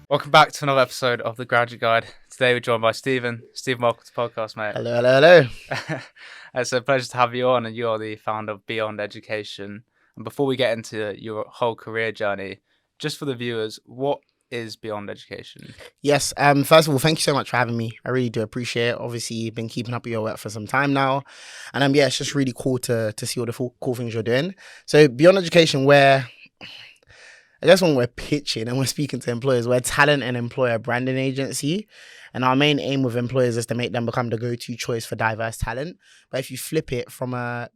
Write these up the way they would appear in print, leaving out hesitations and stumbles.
Welcome back to another episode of the Graduate Guide. Today we're joined by Stephen. Stephen, welcome to the podcast, mate. Hello. It's a pleasure to have you on, and you're the founder of Beyond Education. And before we get into your whole career journey, just for the viewers, what is Beyond Education? Yes. First of all, thank you so much for having me. I really do appreciate it. Obviously, you've been keeping up with your work for some time now, and yeah, it's just really cool to see all the cool things you're doing. So, Beyond Education, where I guess when we're pitching and we're speaking to employers, we're talent and employer branding agency. And our main aim with employers is to make them become the go-to choice for diverse talent. But if you flip it from a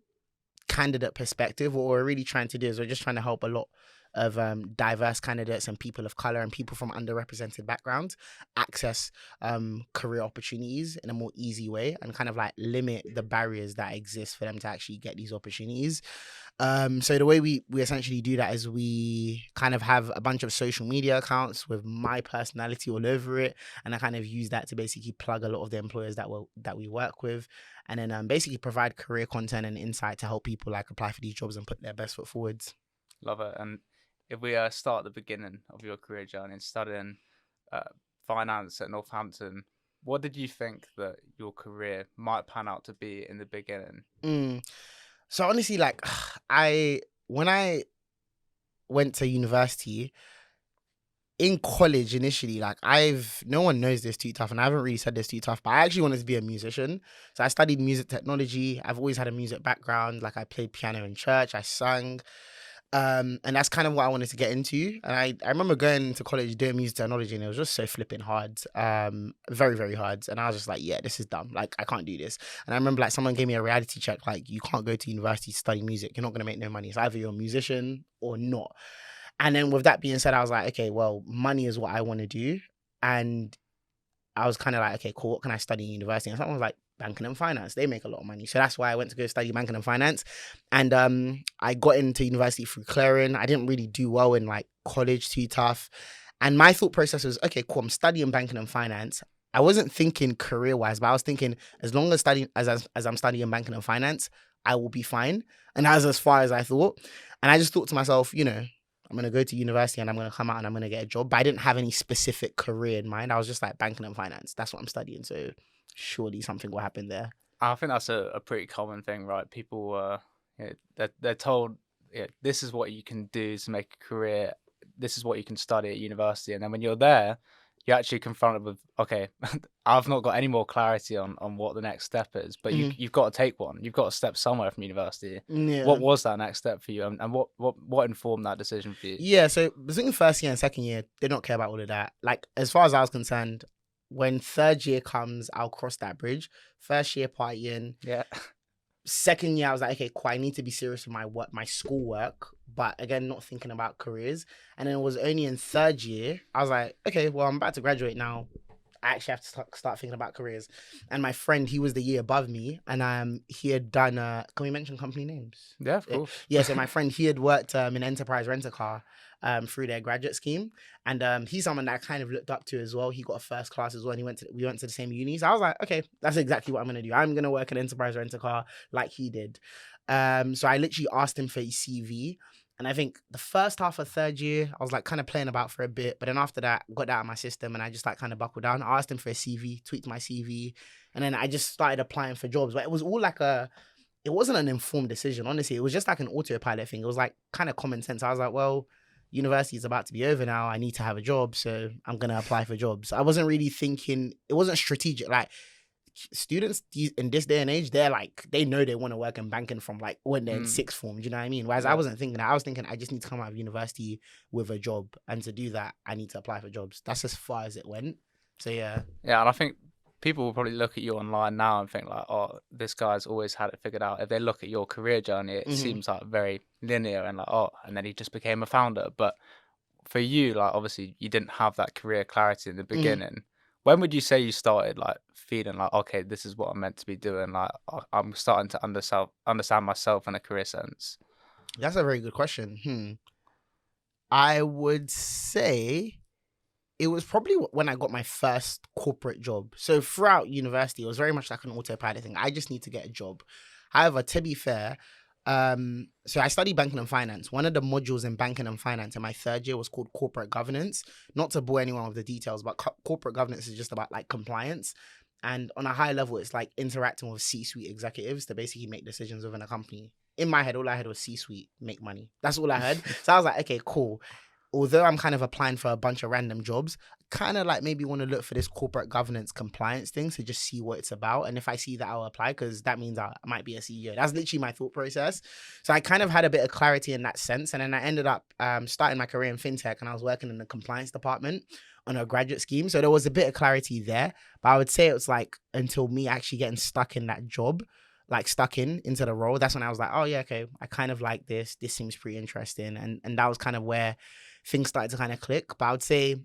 candidate perspective, what we're really trying to do is we're just trying to help a lot of diverse candidates and people of color and people from underrepresented backgrounds access career opportunities in a more easy way and kind of like limit the barriers that exist for them to actually get these opportunities. So the way we essentially do that is we kind of have a bunch of social media accounts with my personality all over it, and I kind of use that to basically plug a lot of the employers that we work with, and then basically provide career content and insight to help people like apply for these jobs and put their best foot forwards. Love it. And if we start at the beginning of your career journey and studying finance at Northampton, what did you think that your career might pan out to be in the beginning? So honestly, like when I went to university, in college initially, like no one knows this too tough, and I haven't really said this too tough, but I actually wanted to be a musician. So I studied music technology. I've always had a music background. Like I played piano in church, I sang. And that's kind of what I wanted to get into. And I remember going to college doing music technology, and it was just so flipping hard. Very, very hard. And I was just like, yeah, this is dumb. Like, I can't do this. And I remember like someone gave me a reality check, like, you can't go to university to study music. You're not going to make no money. It's either you're a musician or not. And then with that being said, I was like, okay, well, money is what I want to do. And I was kind of like, okay, cool. What can I study in university? And someone was like, banking and finance. They make a lot of money. So that's why I went to go study banking and finance. And I got into university through clearing. I didn't really do well in like college, too tough. And my thought process was, okay, cool. I'm studying banking and finance. I wasn't thinking career wise, but I was thinking as long as I'm studying banking and finance, I will be fine. And that was as far as I thought. And I just thought to myself, I'm going to go to university and I'm going to come out and I'm going to get a job. But I didn't have any specific career in mind. I was just like banking and finance. That's what I'm studying. So surely something will happen there. I think that's a pretty common thing, right? People, they're told, this is what you can do to make a career. This is what you can study at university. And then when you're there, you're actually confronted with, okay, I've not got any more clarity on what the next step is, but you've got to take one. You've got to step somewhere from university. Yeah. What was that next step for you, and what informed that decision for you? Yeah, so between first year and second year, they don't care about all of that. Like, as far as I was concerned, when third year comes, I'll cross that bridge. First year partying. Yeah. Second year, I was like, okay, cool, I need to be serious with my work, my schoolwork, but again, not thinking about careers. And then it was only in third year, I was like, okay, well, I'm about to graduate now. I actually have to start thinking about careers. And my friend, he was the year above me, and he had done, can we mention company names? Yeah, of course. Yeah, so my friend, he had worked in enterprise rent-a-car through their graduate scheme. And he's someone that I kind of looked up to as well. He got a first class as well, and we went to the same uni. So I was like, okay, that's exactly what I'm going to do. I'm going to work in enterprise rent-a-car like he did. So I literally asked him for his CV. And I think the first half of third year, I was like kind of playing about for a bit. But then after that, got that out of my system and I just like kind of buckled down. I asked him for a CV, tweaked my CV. And then I just started applying for jobs. But it was all like it wasn't an informed decision, honestly. It was just like an autopilot thing. It was like kind of common sense. I was like, well, university is about to be over now. I need to have a job. So I'm going to apply for jobs. I wasn't really thinking, it wasn't strategic. Like, students in this day and age, they're like, they know they want to work in banking from like when they're in sixth form. Do you know what I mean? Whereas I wasn't thinking that. I was thinking I just need to come out of university with a job, and to do that, I need to apply for jobs. That's as far as it went. So yeah. Yeah, and I think people will probably look at you online now and think like, oh, this guy's always had it figured out. If they look at your career journey, it seems like very linear and like, oh, and then he just became a founder. But for you, like obviously you didn't have that career clarity in the beginning. When would you say you started like feeling like, okay, this is what I'm meant to be doing? Like I'm starting to understand myself in a career sense. That's a very good question. I would say it was probably when I got my first corporate job. So throughout university, it was very much like an autopilot thing. I just need to get a job. However, to be fair, So I studied banking and finance. One of the modules in banking and finance in my third year was called corporate governance. Not to bore anyone with the details, but corporate governance is just about like compliance. And on a high level, it's like interacting with C-suite executives to basically make decisions within a company. In my head, all I heard was C-suite, make money. That's all I heard. So I was like, okay, cool. Although I'm kind of applying for a bunch of random jobs, kind of like maybe want to look for this corporate governance compliance thing to just see what it's about. And if I see that, I'll apply because that means I might be a CEO. That's literally my thought process. So I kind of had a bit of clarity in that sense. And then I ended up starting my career in fintech, and I was working in the compliance department on a graduate scheme. So there was a bit of clarity there. But I would say it was like until me actually getting stuck in that job, like stuck into the role, that's when I was like, oh yeah, okay, I kind of like this. This seems pretty interesting. And that was kind of where things started to kind of click. But I would say,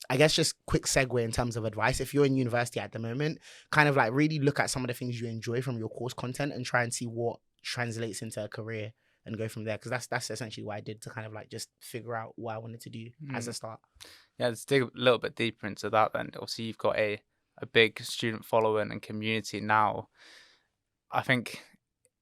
I guess just quick segue in terms of advice. If you're in university at the moment, kind of like really look at some of the things you enjoy from your course content and try and see what translates into a career and go from there. Because that's essentially what I did to kind of like just figure out what I wanted to do as a start. Yeah, let's dig a little bit deeper into that then. Obviously, you've got a big student following and community now. I think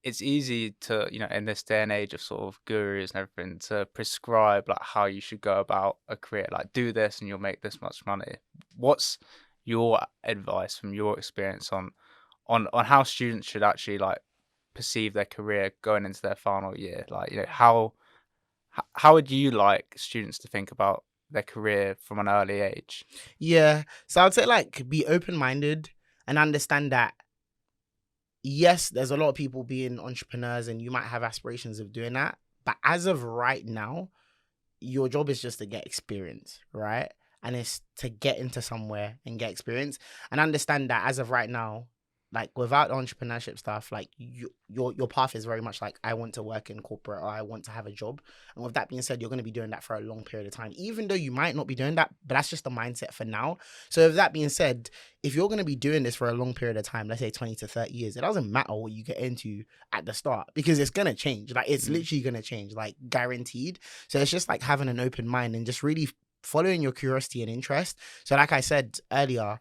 it's easy to, in this day and age of sort of gurus and everything, to prescribe like how you should go about a career, like do this and you'll make this much money. What's your advice from your experience on how students should actually like perceive their career going into their final year? Like, how would you like students to think about their career from an early age? Yeah. So I'd say like be open-minded and understand that yes, there's a lot of people being entrepreneurs and you might have aspirations of doing that. But as of right now, your job is just to get experience, right? And it's to get into somewhere and get experience and understand that as of right now, like without entrepreneurship stuff, like your path is very much like I want to work in corporate or I want to have a job. And with that being said, you're going to be doing that for a long period of time, even though you might not be doing that, but that's just the mindset for now. So with that being said, if you're going to be doing this for a long period of time, let's say 20 to 30 years, it doesn't matter what you get into at the start because it's going to change. Like it's literally going to change, like guaranteed. So it's just like having an open mind and just really following your curiosity and interest. So like I said earlier,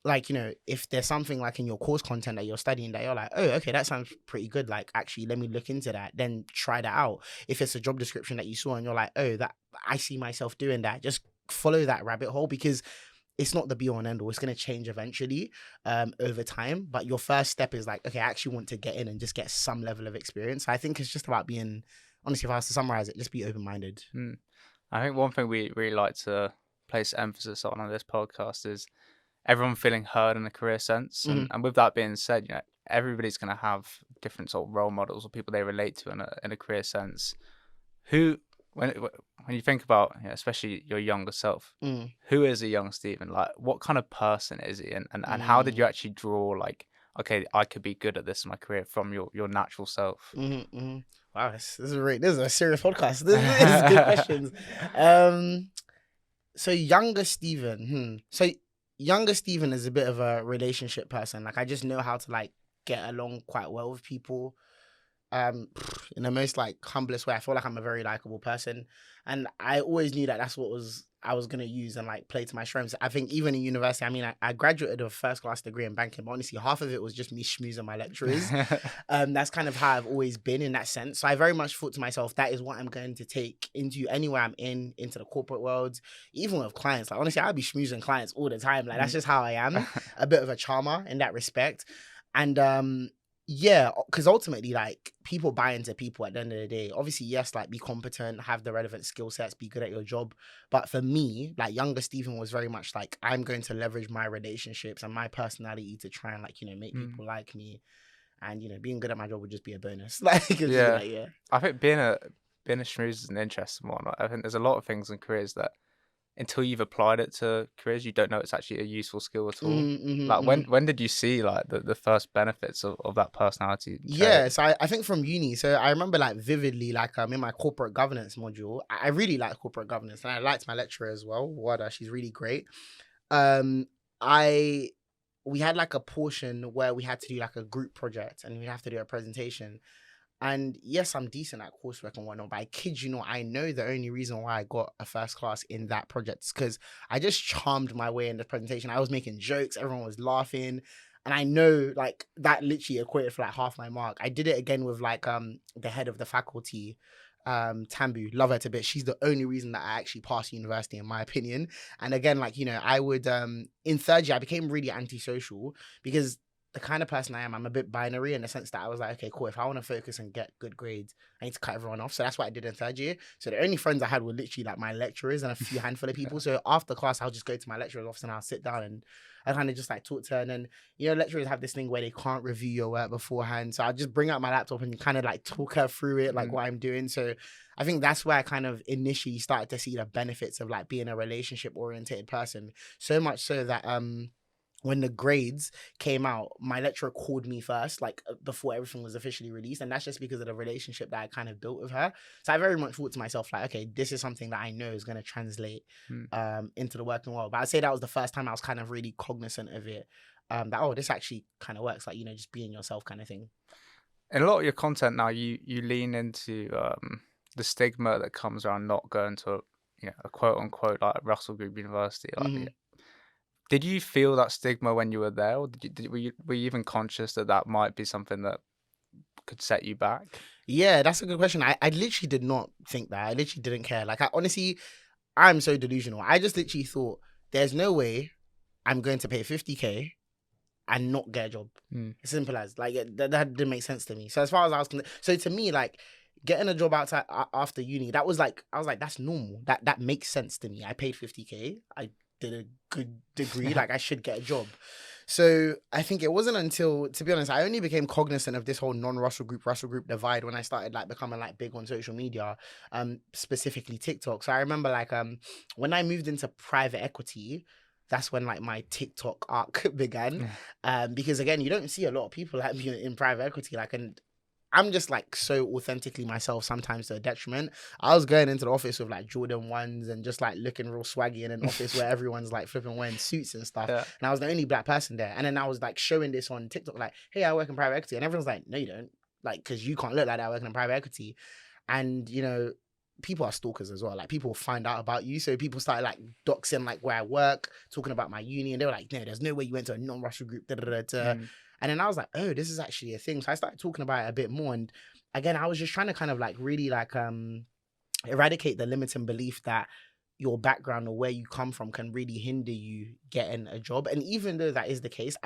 like, if there's something like in your course content that you're studying that you're like, oh, okay, that sounds pretty good. Like, actually, let me look into that. Then try that out. If it's a job description that you saw and you're like, oh, that I see myself doing that, just follow that rabbit hole because it's not the be all and end all. It's going to change eventually over time. But your first step is like, okay, I actually want to get in and just get some level of experience. So I think it's just about being, honestly, if I was to summarize it, just be open-minded. I think one thing we really like to place emphasis on this podcast is everyone feeling heard in a career sense. And with that being said, everybody's going to have different sort of role models or people they relate to in a career sense. Who, when you think about, especially your younger self, who is a young Stephen? Like, what kind of person is he? And how did you actually draw, like, okay, I could be good at this in my career from your natural self? Wow, this is a serious podcast. This is good questions. So younger Stephen. So younger Stephen is a bit of a relationship person. Like I just know how to like get along quite well with people. In the most like humblest way. I feel like I'm a very likable person, and I always knew that that's what I was gonna use and like play to my strengths. I think even in university, I mean, I graduated with a first class degree in banking, but honestly, half of it was just me schmoozing my lecturers. That's kind of how I've always been in that sense. So I very much thought to myself, that is what I'm going to take into anywhere I'm into the corporate world, even with clients. Like honestly, I'll be schmoozing clients all the time. Like that's just how I am. A bit of a charmer in that respect, and yeah, because ultimately, like, people buy into people at the end of the day. Obviously, yes, like, be competent, have the relevant skill sets, be good at your job. But for me, like, younger Stephen was very much like, I'm going to leverage my relationships and my personality to try and, like, make people like me. And, being good at my job would just be a bonus. Like, Yeah. yeah. I think being a schmooze is an interesting one. I think there's a lot of things in careers that until you've applied it to careers, you don't know it's actually a useful skill at all. When did you see like the first benefits of that personality trait? Yeah, so I think from uni. So I remember like vividly, like in my corporate governance module, I really like corporate governance, and I liked my lecturer as well. Wada, she's really great. We had like a portion where we had to do like a group project and we have to do a presentation. And yes, I'm decent at coursework and whatnot, but I kid you not, I know the only reason why I got a first class in that project is because I just charmed my way in the presentation. I was making jokes, everyone was laughing. And I know like that literally equated for like half my mark. I did it again with like the head of the faculty, Tambu, love her to bits. She's the only reason that I actually passed university, in my opinion. And again, like, you know, I would in third year I became really antisocial because the kind of person I am, I'm a bit binary in the sense that I was like, okay, cool, if I want to focus and get good grades, I need to cut everyone off. So that's what I did in third year. So the only friends I had were literally like my lecturers and a few handful of people. So after class, I'll just go to my lecturer's office and I'll sit down and I kind of just like talk to her. And then, you know, lecturers have this thing where they can't review your work beforehand. So I'll just bring out my laptop and kind of like talk her through it, like what I'm doing. So I think that's where I kind of initially started to see the benefits of like being a relationship oriented person. So much so that when the grades came out, my lecturer called me first, like before everything was officially released. And that's just because of the relationship that I kind of built with her. So I very much thought to myself, like, okay, this is something that I know is going to translate into the working world. But I'd say that was the first time I was kind of really cognizant of it. That, oh, this actually kind of works, like, you know, just being yourself kind of thing. In a lot of your content now, you lean into the stigma that comes around not going to a quote unquote like Russell Group University. Like, did you feel that stigma when you were there, or were you even conscious that that might be something that could set you back? Yeah, that's a good question. I literally did not think that. I literally didn't care. Like, I honestly, I'm so delusional. I just literally thought, there's no way I'm going to pay 50K and not get a job. As simple as, like, that didn't make sense to me. So as far as I was concerned, so to me, like, getting a job outside after uni, that was like, I was like, that's normal. That makes sense to me. I paid 50K. I did a good degree. Like, I should get a job. So I think it wasn't until, to be honest, I only became cognizant of this whole non-Russell Group, Russell Group divide when I started like becoming like big on social media, specifically TikTok. So I remember like when I moved into private equity, that's when like my TikTok arc began. Because again, you don't see a lot of people like me in private equity, like, and I'm just like so authentically myself, sometimes to a detriment. I was going into the office with like Jordan 1s and just like looking real swaggy in an office where everyone's like flipping wearing suits and stuff. Yeah. And I was the only black person there. And then I was like showing this on TikTok, like, hey, I work in private equity. And everyone's like, no, you don't. Like, because you can't look like that working in private equity. And, you know, people are stalkers as well. Like, people find out about you. So people started like doxing like where I work, talking about my uni. And they were like, no, there's no way you went to a non-Russell Group. And then I was like, oh, this is actually a thing. So I started talking about it a bit more. And again, I was just trying to kind of like really like eradicate the limiting belief that your background or where you come from can really hinder you getting a job. And even though that is the case,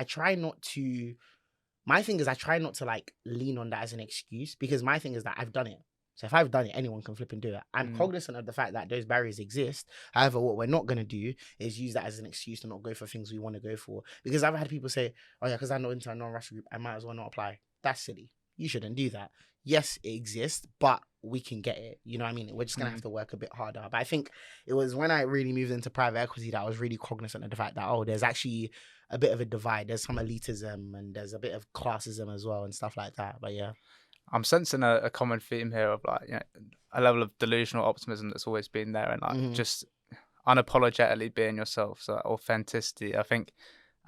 my thing is I try not to like lean on that as an excuse, because my thing is that I've done it. So if I've done it, anyone can flip and do it. I'm cognizant of the fact that those barriers exist. However, what we're not going to do is use that as an excuse to not go for things we want to go for. Because I've had people say, oh yeah, because I'm not into a non-Russell group, I might as well not apply. That's silly. You shouldn't do that. Yes, it exists, but we can get it. You know what I mean? We're just going to have to work a bit harder. But I think it was when I really moved into private equity that I was really cognizant of the fact that, oh, there's actually a bit of a divide. There's some elitism and there's a bit of classism as well and stuff like that. But yeah. I'm sensing a common theme here of like, a level of delusional optimism that's always been there, and like just unapologetically being yourself. So authenticity, I think,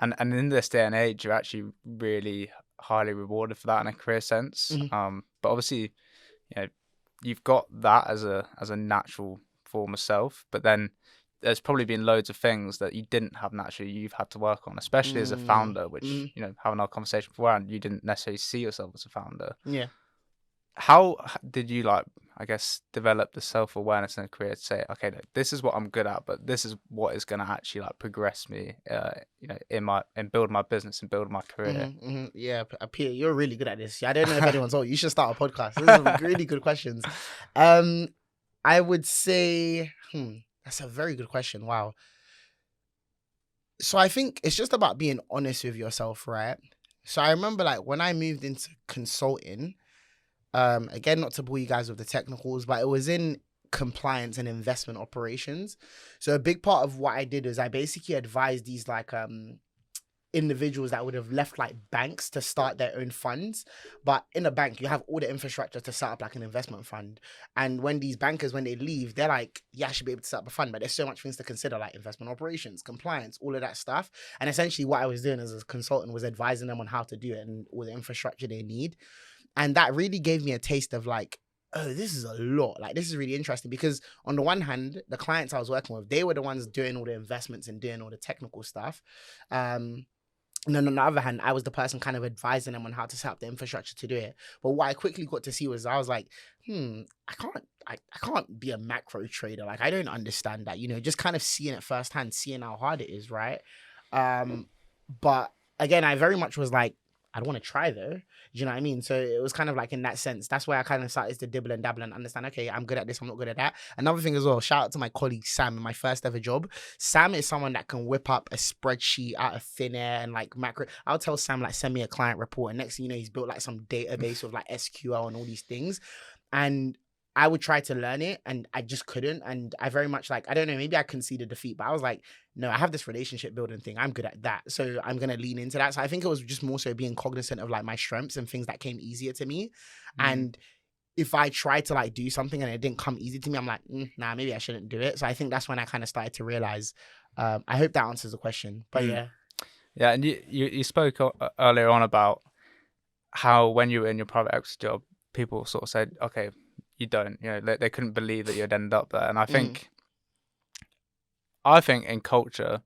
and in this day and age, you're actually really highly rewarded for that in a career sense. But obviously, you've got that as a natural form of self, but then there's probably been loads of things that you didn't have naturally you've had to work on, especially as a founder, which having our conversation before, and you didn't necessarily see yourself as a founder. Yeah. How did you develop the self-awareness in a career to say, okay, look, this is what I'm good at, but this is what is going to actually progress me, and build my business and build my career? Yeah, Peter, you're really good at this. I don't know if anyone's told you. You should start a podcast. These are really good questions. I would say, that's a very good question. Wow. So I think it's just about being honest with yourself, right? So I remember when I moved into consulting, again, not to bore you guys with the technicals, but it was in compliance and investment operations. So a big part of what I did is I basically advised these individuals that would have left banks to start their own funds. But in a bank, you have all the infrastructure to set up an investment fund. And when these bankers, when they leave, they're like, yeah, I should be able to set up a fund. But there's so much things to consider, like investment operations, compliance, all of that stuff. And essentially what I was doing as a consultant was advising them on how to do it and all the infrastructure they need. And that really gave me a taste of oh, this is a lot. This is really interesting, because on the one hand, the clients I was working with, they were the ones doing all the investments and doing all the technical stuff. And then on the other hand, I was the person kind of advising them on how to set up the infrastructure to do it. But what I quickly got to see was I was like, I can't be a macro trader. Like, I don't understand that, just kind of seeing it firsthand, seeing how hard it is, right? But again, I very much was like, I'd want to try though. Do you know what I mean? So it was kind of like in that sense. That's where I kind of started to dibble and dabble and understand, okay, I'm good at this, I'm not good at that. Another thing as well, shout out to my colleague Sam in my first ever job. Sam is someone that can whip up a spreadsheet out of thin air and like macro. I'll tell Sam, like, send me a client report. And next thing you know, he's built like some database with like SQL and all these things. And I would try to learn it and I just couldn't. And I very much like, I don't know, maybe I conceded defeat, but I was like, no, I have this relationship building thing. I'm good at that. So I'm going to lean into that. So I think it was just more so being cognizant of like my strengths and things that came easier to me. And if I tried to like do something and it didn't come easy to me, I'm like, nah, maybe I shouldn't do it. So I think that's when I kind of started to realize, I hope that answers the question, but yeah. Yeah. And you spoke earlier on about how when you were in your private equity job, people sort of said, okay, you don't, they couldn't believe that you'd end up there. And I think in culture,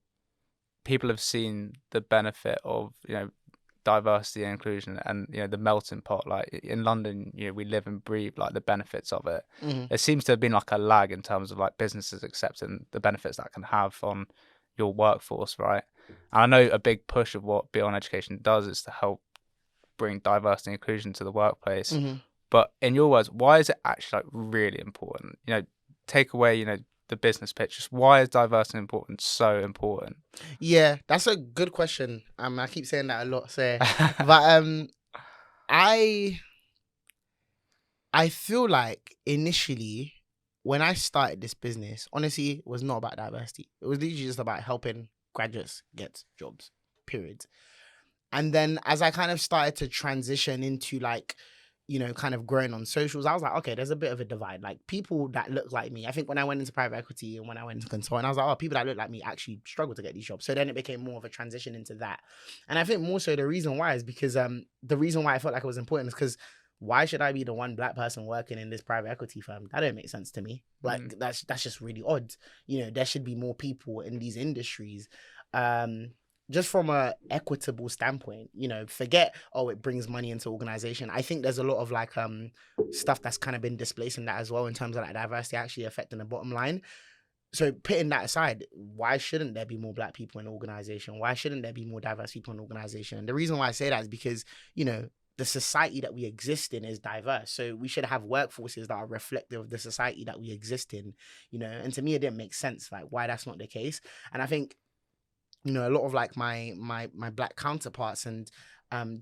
people have seen the benefit of, diversity and inclusion and, the melting pot. Like in London, we live and breathe like the benefits of it. There seems to have been like a lag in terms of like businesses accepting the benefits that can have on your workforce, right? And I know a big push of what Beyond Education does is to help bring diversity and inclusion to the workplace. But in your words, why is it actually like really important? Take away, the business pitch. Just why is diversity important so important? Yeah, that's a good question. I keep saying that a lot, so but I feel like initially when I started this business, honestly, it was not about diversity. It was literally just about helping graduates get jobs, period. And then as I kind of started to transition into like, kind of growing on socials, I was like, okay, there's a bit of a divide. Like people that look like me, I think when I went into private equity and when I went into consulting, I was like, oh, people that look like me actually struggle to get these jobs. So then it became more of a transition into that. And I think more so the reason why is because the reason why I felt like it was important is because why should I be the one black person working in this private equity firm? That don't make sense to me. Like that's just really odd. There should be more people in these industries. Just from a equitable standpoint, forget, it brings money into organization. I think there's a lot of like stuff that's kind of been displacing that as well in terms of like diversity actually affecting the bottom line. So putting that aside, why shouldn't there be more black people in organization? Why shouldn't there be more diverse people in organization? And the reason why I say that is because, the society that we exist in is diverse. So we should have workforces that are reflective of the society that we exist in, and to me, it didn't make sense, like why that's not the case. And I think, a lot of like my black counterparts and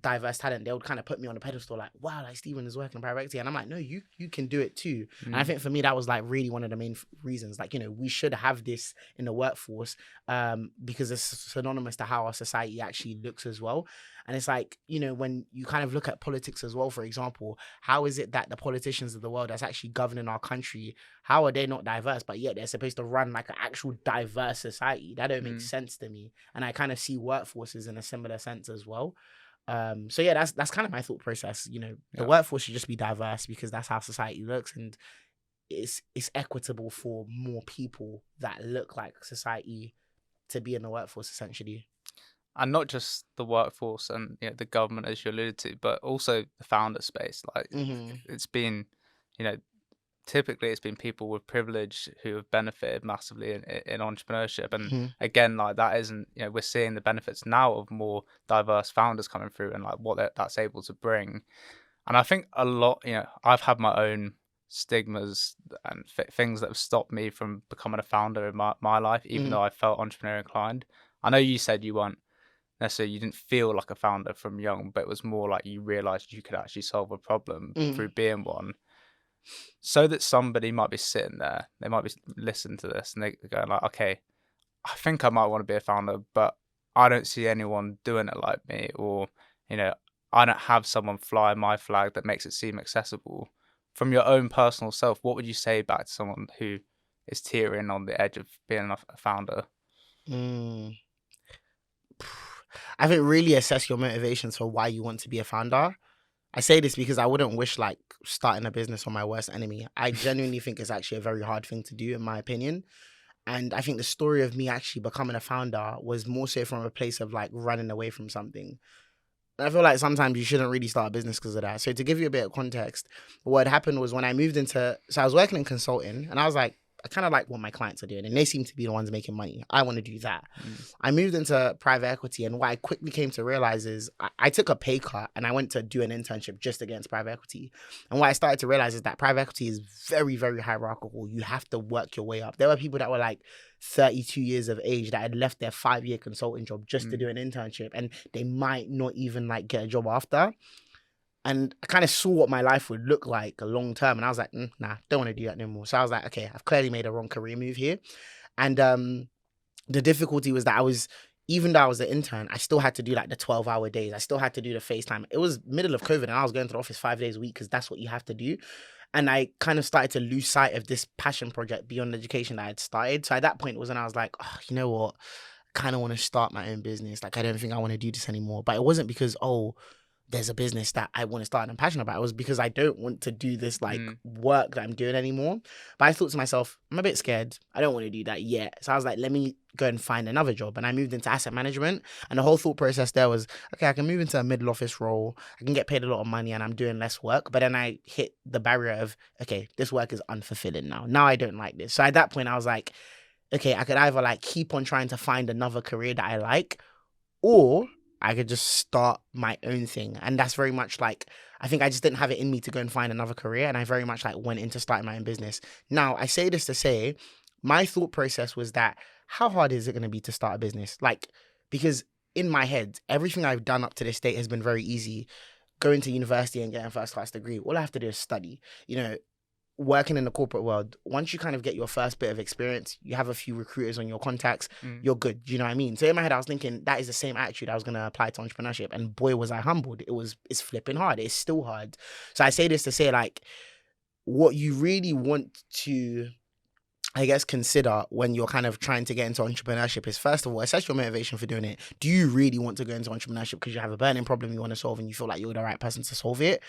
diverse talent, they would kind of put me on a pedestal like, wow, like Stephen is working in private equity. And I'm like, no, you can do it too. And I think for me, that was like really one of the main reasons. Like, we should have this in the workforce because it's synonymous to how our society actually looks as well. And it's like, when you kind of look at politics as well, for example, how is it that the politicians of the world that's actually governing our country, how are they not diverse, but yet they're supposed to run like an actual diverse society? That don't make sense to me. And I kind of see workforces in a similar sense as well. So yeah, that's kind of my thought process. The workforce should just be diverse because that's how society looks, and it's equitable for more people that look like society to be in the workforce essentially. And not just the workforce and the government, as you alluded to, but also the founder space. Like it's been, typically it's been people with privilege who have benefited massively in entrepreneurship. And again, like that isn't, we're seeing the benefits now of more diverse founders coming through and like what that's able to bring. And I think a lot, I've had my own stigmas and things that have stopped me from becoming a founder in my life, even though I felt entrepreneur inclined. I know you said you didn't feel like a founder from young, but it was more like you realized you could actually solve a problem through being one. So that somebody might be sitting there, they might be listening to this and they're going like, okay, I think I might want to be a founder, but I don't see anyone doing it like me, or, I don't have someone fly my flag that makes it seem accessible. From your own personal self, what would you say back to someone who is teetering on the edge of being a founder? I think really assess your motivations for why you want to be a founder. I say this because I wouldn't wish like starting a business on my worst enemy. I genuinely think it's actually a very hard thing to do, in my opinion. And I think the story of me actually becoming a founder was more so from a place of like running away from something. And I feel like sometimes you shouldn't really start a business because of that. So to give you a bit of context, what had happened was when I moved into, so I was working in consulting and I was like, I kind of like what my clients are doing and they seem to be the ones making money. I want to do that. I moved into private equity and what I quickly came to realize is I took a pay cut and I went to do an internship just against private equity. And what I started to realize is that private equity is very, very hierarchical. You have to work your way up. There were people that were like 32 years of age that had left their 5-year consulting job just to do an internship and they might not even like get a job after. And I kind of saw what my life would look like long term. And I was like, nah, don't want to do that no more. So I was like, okay, I've clearly made a wrong career move here. And the difficulty was that even though I was an intern, I still had to do like the 12-hour days. I still had to do the FaceTime. It was middle of COVID and I was going to the office 5 days a week because that's what you have to do. And I kind of started to lose sight of this passion project beyond education that I had started. So at that point it was when I was like, oh, you know what? I kind of want to start my own business. Like, I don't think I want to do this anymore. But it wasn't because, there's a business that I want to start and I'm passionate about. It was because I don't want to do this like work that I'm doing anymore. But I thought to myself, I'm a bit scared. I don't want to do that yet. So I was like, let me go and find another job. And I moved into asset management. And the whole thought process there was, okay, I can move into a middle office role. I can get paid a lot of money and I'm doing less work. But then I hit the barrier of, okay, this work is unfulfilling now. Now I don't like this. So at that point I was like, okay, I could either like keep on trying to find another career that I like, or I could just start my own thing. And that's very much like, I think I just didn't have it in me to go and find another career. And I very much like went into starting my own business. Now, I say this to say, my thought process was that, how hard is it going to be to start a business? Like, because in my head, everything I've done up to this date has been very easy. Going to university and getting a first class degree, all I have to do is study. Working in the corporate world, once you kind of get your first bit of experience, you have a few recruiters on your contacts, you're good. You know what I mean? So in my head, I was thinking that is the same attitude I was going to apply to entrepreneurship. And boy, was I humbled. It's flipping hard. It's still hard. So I say this to say, like, what you really want to, I guess, consider when you're kind of trying to get into entrepreneurship is, first of all, assess your motivation for doing it. Do you really want to go into entrepreneurship because you have a burning problem you want to solve and you feel like you're the right person to solve it?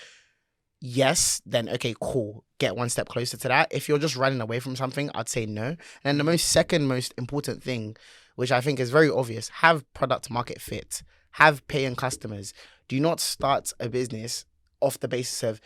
Yes, then okay, cool. Get one step closer to that. If you're just running away from something, I'd say no. And the second most important thing, which I think is very obvious, have product market fit, have paying customers. Do not start a business off the basis of,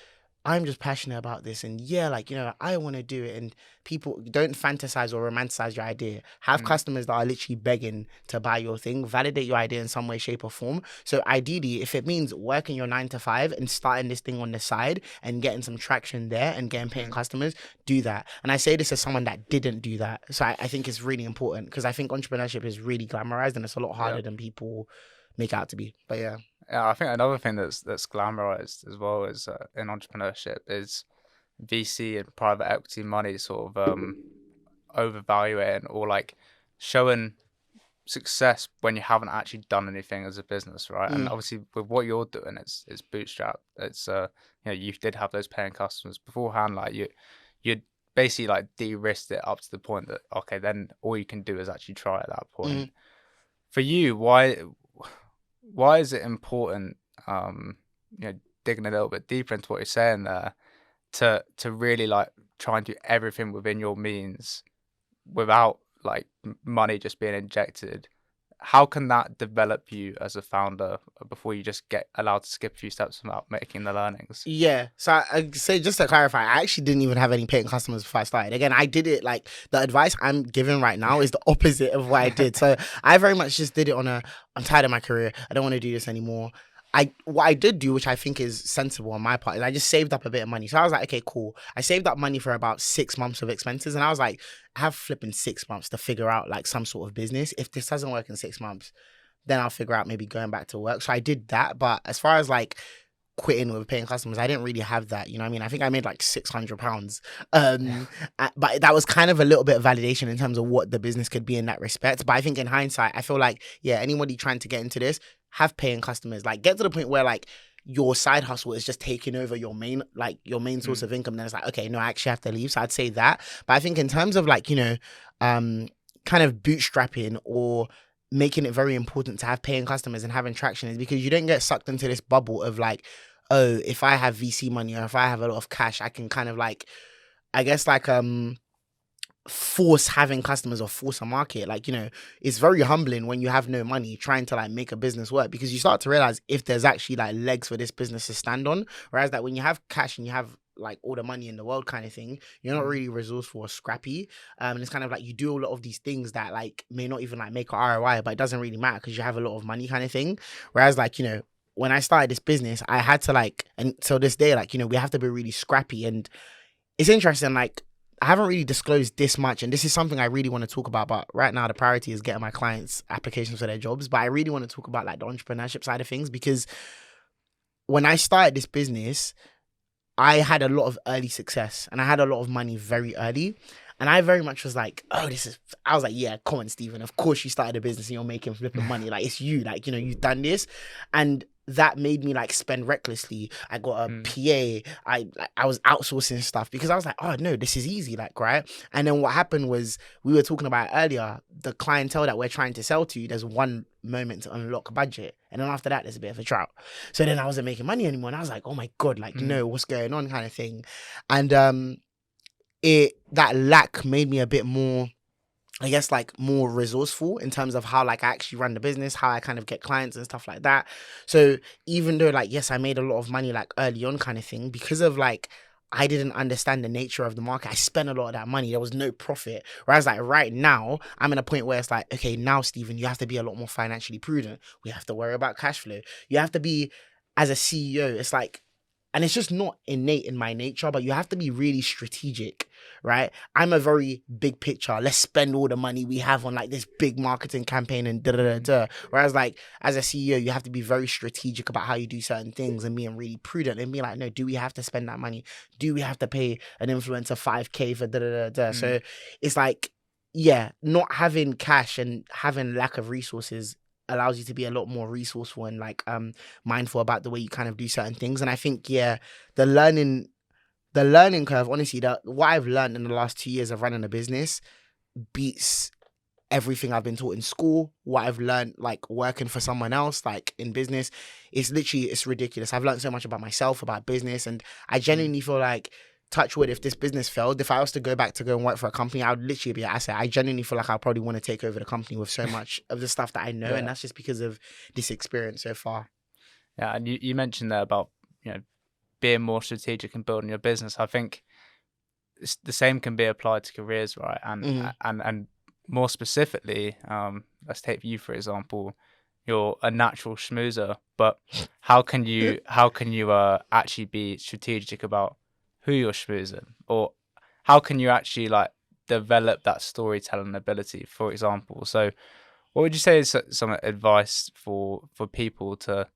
I'm just passionate about this and I want to do it, and people don't fantasize or romanticize your idea. Have customers that are literally begging to buy your thing. Validate your idea in some way, shape or form. So ideally, if it means working your 9 to 5 and starting this thing on the side and getting some traction there and getting paying customers, do that. And I say this as someone that didn't do that. So I think it's really important because I think entrepreneurship is really glamorized and it's a lot harder than people make it out to be. But yeah. Yeah, I think another thing that's glamorized as well as in entrepreneurship is VC and private equity money sort of overvaluing or like showing success when you haven't actually done anything as a business, right? And obviously with what you're doing, it's bootstrap. It's you did have those paying customers beforehand. Like you basically like de-risked it up to the point that okay, then all you can do is actually try at that point. For you, why is it important, digging a little bit deeper into what you're saying there, to really like try and do everything within your means without like money just being injected? How can that develop you as a founder before you just get allowed to skip a few steps without making the learnings? Yeah. So I say, just to clarify, I actually didn't even have any paying customers before I started. Again, I did it like, the advice I'm giving right now is the opposite of what I did. So I very much just did it I'm tired of my career. I don't want to do this anymore. What I did do, which I think is sensible on my part, is I just saved up a bit of money. So I was like, okay, cool. I saved up money for about 6 months of expenses. And I was like, I have flipping 6 months to figure out like some sort of business. If this doesn't work in 6 months, then I'll figure out maybe going back to work. So I did that. But as far as like quitting with paying customers, I didn't really have that. You know what I mean? I think I made like £600. But that was kind of a little bit of validation in terms of what the business could be in that respect. But I think in hindsight, I feel like, anybody trying to get into this, have paying customers. Like, get to the point where like your side hustle is just taking over your main source of income. Then it's like, okay, no, I actually have to leave. So I'd say that. But I think in terms of like, kind of bootstrapping or making it very important to have paying customers and having traction, is because you don't get sucked into this bubble of like, oh, if I have VC money or if I have a lot of cash, I can kind of like, I guess like, force having customers or force a market. Like, it's very humbling when you have no money trying to like make a business work, because you start to realize if there's actually like legs for this business to stand on. Whereas that when you have cash and you have like all the money in the world kind of thing, you're not really resourceful or scrappy. And it's kind of like you do a lot of these things that like may not even like make a ROI, but it doesn't really matter because you have a lot of money kind of thing. Whereas like, when I started this business, I had to like, and so this day, like, we have to be really scrappy. And it's interesting, like, I haven't really disclosed this much, and this is something I really want to talk about, but right now the priority is getting my clients applications for their jobs. But I really want to talk about like the entrepreneurship side of things, because when I started this business, I had a lot of early success and I had a lot of money very early. And I very much was like, I was like, yeah, come on, Stephen. Of course you started a business and you're making flipping money. Like, it's you, like, you've done this. And that made me like spend recklessly. I got a PA. I was outsourcing stuff because I was like, oh no, this is easy, like, right? And then what happened was, we were talking about earlier, the clientele that we're trying to sell to, there's one moment to unlock budget, and then after that there's a bit of a drought. So then I wasn't making money anymore, and I was like, oh my god, like, no, what's going on, kind of thing. And that lack made me a bit more, I guess, like more resourceful in terms of how like I actually run the business, how I kind of get clients and stuff like that. So even though like, yes, I made a lot of money like early on kind of thing, because of like, I didn't understand the nature of the market, I spent a lot of that money. There was no profit. Whereas like right now, I'm in a point where it's like, okay, now Stephen, you have to be a lot more financially prudent. We have to worry about cash flow. You have to be, as a CEO, it's like, and it's just not innate in my nature, but you have to be really strategic, right? I'm a very big picture. Let's spend all the money we have on like this big marketing campaign and da-da-da-da. Whereas like, as a CEO, you have to be very strategic about how you do certain things and being really prudent and being like, no, do we have to spend that money? Do we have to pay an influencer 5K for da-da-da-da? So it's like, yeah, not having cash and having lack of resources allows you to be a lot more resourceful and like mindful about the way you kind of do certain things. And I think, yeah, the learning curve, honestly, what I've learned in the last 2 years of running a business beats everything I've been taught in school. What I've learned like working for someone else, like in business, it's ridiculous. I've learned so much about myself, about business, and I genuinely feel like, touch wood, if this business failed, if I was to go back to go and work for a company, I would literally be an asset. I genuinely feel like I probably want to take over the company with so much of the stuff that I know, and that's just because of this experience so far. Yeah, and you mentioned there about being more strategic and building your business. I think the same can be applied to careers, right? And more specifically, let's take you for example. You're a natural schmoozer, but how can you actually be strategic about who you're schmoozing, or how can you actually like develop that storytelling ability, for example? So what would you say is some advice for people to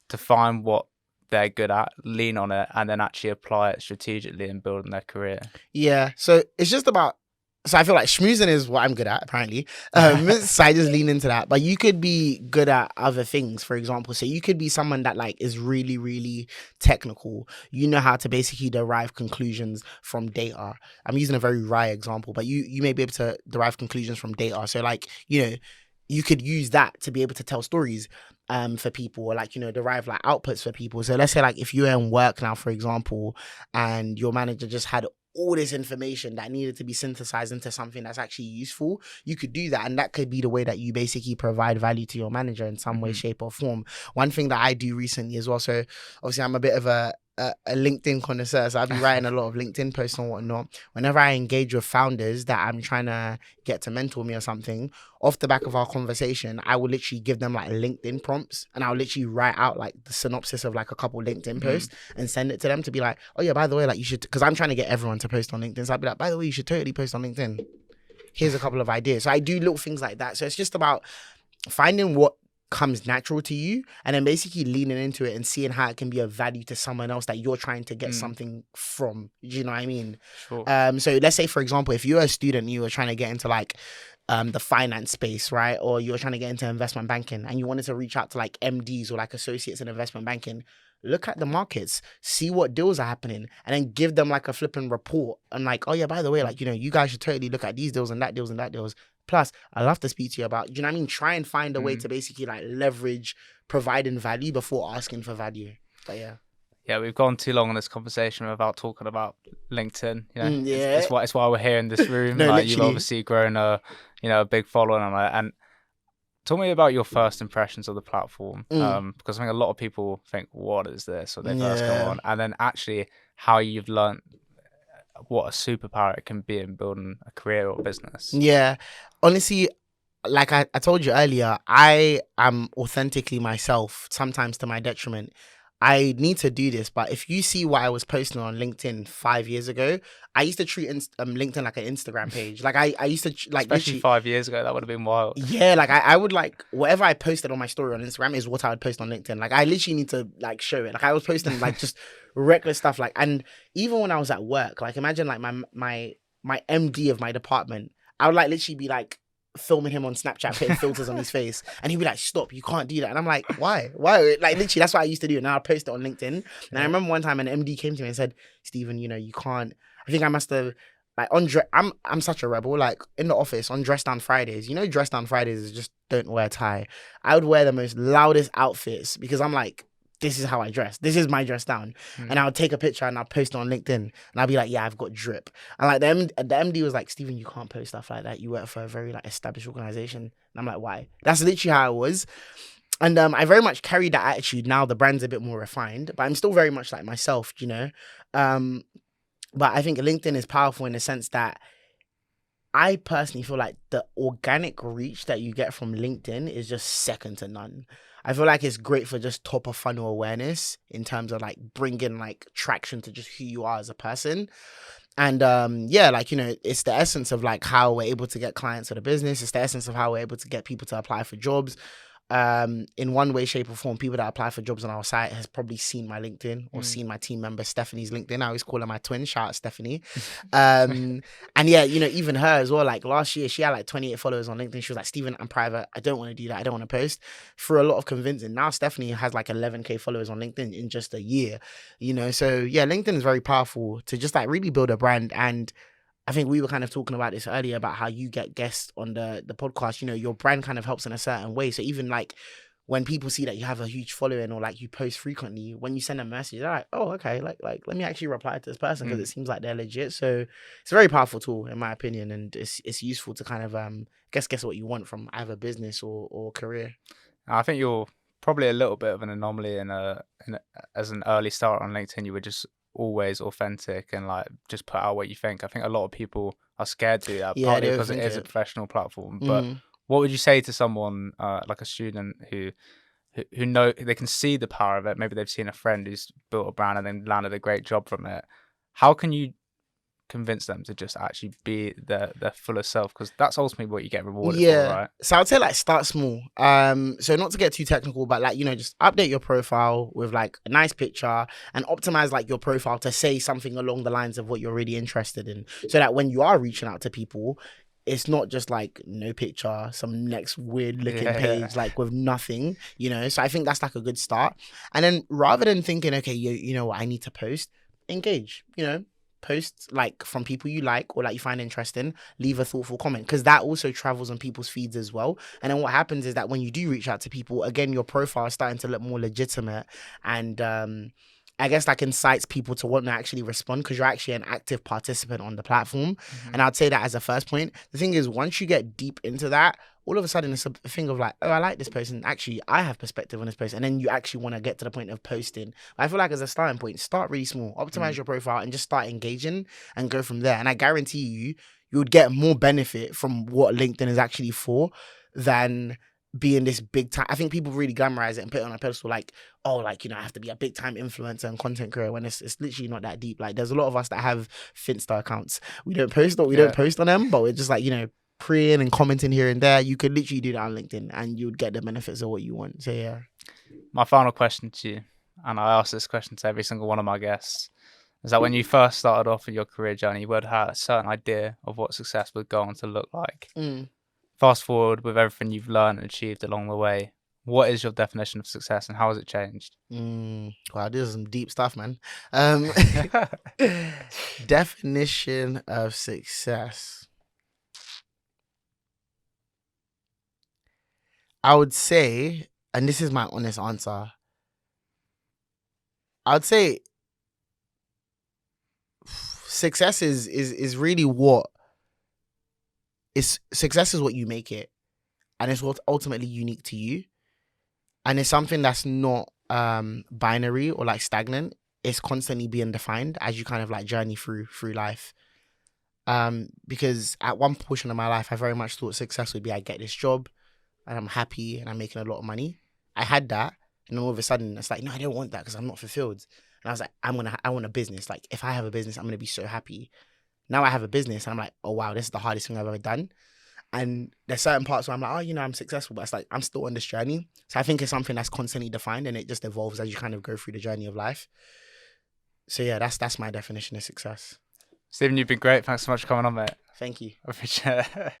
find what they're good at, lean on it, and then actually apply it strategically and build in their career? Yeah, so it's just about, so I feel like schmoozing is what I'm good at, apparently. So I just lean into that. But you could be good at other things, for example. So you could be someone that like is really, really technical. You know how to basically derive conclusions from data. I'm using a very wry example, but you may be able to derive conclusions from data. So like, you could use that to be able to tell stories for people, or like, derive like outputs for people. So let's say like if you're in work now, for example, and your manager just had all this information that needed to be synthesized into something that's actually useful, you could do that. And that could be the way that you basically provide value to your manager in some way, shape or form. One thing that I do recently as well, so obviously I'm a bit of a LinkedIn connoisseur, so I'll be writing a lot of LinkedIn posts and whatnot. Whenever I engage with founders that I'm trying to get to mentor me or something, off the back of our conversation, I will literally give them like LinkedIn prompts, and I'll literally write out like the synopsis of like a couple LinkedIn posts and send it to them to be like, oh yeah, by the way, like you should, because I'm trying to get everyone to post on LinkedIn. So I'll be like, by the way, you should totally post on LinkedIn. Here's a couple of ideas. So I do little things like that. So it's just about finding what comes natural to you and then basically leaning into it and seeing how it can be of value to someone else that you're trying to get something from. Do you know what I mean? Sure. So let's say, for example, if you're a student, you were trying to get into like the finance space, right? Or you're trying to get into investment banking and you wanted to reach out to like MDs or like associates in investment banking. Look at the markets, see what deals are happening, and then give them like a flipping report and like, oh yeah, by the way, like, you guys should totally look at these deals and that deals and that deals. Plus, I love to speak to you about, you know what I mean? Try and find a way to basically like leverage providing value before asking for value. But yeah. Yeah, we've gone too long on this conversation without talking about LinkedIn. You know, Yeah. it's why we're here in this room. No, Like you've literally. obviously grown a big following on it. And tell me about your first impressions of the platform. Because I think a lot of people think, "What is this?" when they first come Yeah. on, and then actually how you've learned what a superpower it can be in building a career or business. Yeah. Honestly, like I told you earlier, I am authentically myself, sometimes to my detriment. I need to do this, but if you see what I was posting on LinkedIn 5 years ago, I used to treat LinkedIn like an Instagram page. Like I used to like Especially literally, 5 years ago, that would have been wild. yeah, like I would like whatever I posted on my story on Instagram is what I would post on LinkedIn. Like I literally need to like show it. Like I was posting like just reckless stuff. Like, and even when I was at work, like imagine like my MD of my department, I would like literally be like filming him on Snapchat, putting filters on his face, and he'd be like, "Stop, you can't do that." And I'm like, "Why? Why?" Like literally, that's what I used to do. And now I post it on LinkedIn. And I remember one time an MD came to me and said, "Stephen, you can't." I think I must have like I'm such a rebel. Like in the office on dress down Fridays, dress down Fridays is just don't wear a tie. I would wear the most loudest outfits because I'm like, this is how I dress. This is my dress down. And I would take a picture and I'll post it on LinkedIn and I'll be like, yeah, I've got drip. And like the MD was like, Stephen, you can't post stuff like that. You work for a very like established organization. And I'm like, why? That's literally how I was. And I very much carry that attitude now. The brand's a bit more refined, but I'm still very much like myself. Um, but I think LinkedIn is powerful in the sense that I personally feel like the organic reach that you get from LinkedIn is just second to none. I feel like it's great for just top of funnel awareness in terms of like bringing like traction to just who you are as a person. And yeah, like, it's the essence of like how we're able to get clients for the business. It's the essence of how we're able to get people to apply for jobs. In one way, shape, or form, people that apply for jobs on our site has probably seen my LinkedIn or seen my team member Stephanie's LinkedIn. I always call her my twin. Shout out Stephanie. And yeah, even her as well. Like last year, she had like 28 followers on LinkedIn. She was like, Stephen, I'm private. I don't want to do that. I don't want to post. For a lot of convincing. Now Stephanie has like 11K followers on LinkedIn in just a year. So yeah, LinkedIn is very powerful to just like really build a brand. And I think we were kind of talking about this earlier about how you get guests on the podcast. Your brand kind of helps in a certain way. So even like when people see that you have a huge following or like you post frequently, when you send a message, they're like, oh, okay, like let me actually reply to this person because it seems like they're legit. So it's a very powerful tool in my opinion, and it's useful to kind of guess what you want from either business or career. I think you're probably a little bit of an anomaly as an early start on LinkedIn. You were just always authentic and like just put out what you think. I think a lot of people are scared to do that, Yeah, I partly don't because it think is a it. professional platform. But what would you say to someone like a student who know they can see the power of it? Maybe they've seen a friend who's built a brand and then landed a great job from it. How can you convince them to just actually be their fuller self? Because that's ultimately what you get rewarded for, Yeah. right? So I'd say like start small. So not to get too technical, but like, just update your profile with like a nice picture and optimize like your profile to say something along the lines of what you're really interested in. So that when you are reaching out to people, it's not just like no picture, some next weird looking Yeah. page like with nothing. So I think that's like a good start. And then rather than thinking, okay, you know what, I need to post, engage. Post like from people you like or like you find interesting, leave a thoughtful comment because that also travels on people's feeds as well. And then what happens is that when you do reach out to people, again, your profile is starting to look more legitimate, and I guess like incites people to want to actually respond because you're actually an active participant on the platform. And I'd say that as a first point. The thing is, once you get deep into that, all of a sudden it's a thing of like, oh, I like this person. Actually, I have perspective on this person. And then you actually want to get to the point of posting. I feel like as a starting point, start really small, optimize your profile and just start engaging and go from there. And I guarantee you would get more benefit from what LinkedIn is actually for than being this big time. I think people really glamorize it and put it on a pedestal like, oh, like, I have to be a big time influencer and content creator when it's literally not that deep. Like there's a lot of us that have Finsta accounts. We don't post on them, but we're just like, praying and commenting here and there. You could literally do that on LinkedIn and you'd get the benefits of what you want. So yeah. My final question to you, and I ask this question to every single one of my guests, is that when you first started off in your career journey, you would have had a certain idea of what success would go on to look like. Fast forward with everything you've learned and achieved along the way, what is your definition of success and how has it changed? Wow, this is some deep stuff, man. Definition of success. I would say, and this is my honest answer, I'd say success is really what is success is what you make it, and it's what's ultimately unique to you, and it's something that's not binary or like stagnant. It's constantly being defined as you kind of like journey through life. Because at one portion of my life, I very much thought success would be I get this job and I'm happy and I'm making a lot of money. I had that, and then all of a sudden it's like, no, I don't want that because I'm not fulfilled. And I was like, I want a business. Like if I have a business, I'm gonna be so happy. Now I have a business and I'm like, oh wow, this is the hardest thing I've ever done. And there's certain parts where I'm like, oh, I'm successful, but it's like I'm still on this journey. So I think it's something that's constantly defined and it just evolves as you kind of go through the journey of life. So yeah, that's my definition of success. Stephen, you've been great. Thanks so much for coming on, mate. Thank you. I appreciate it.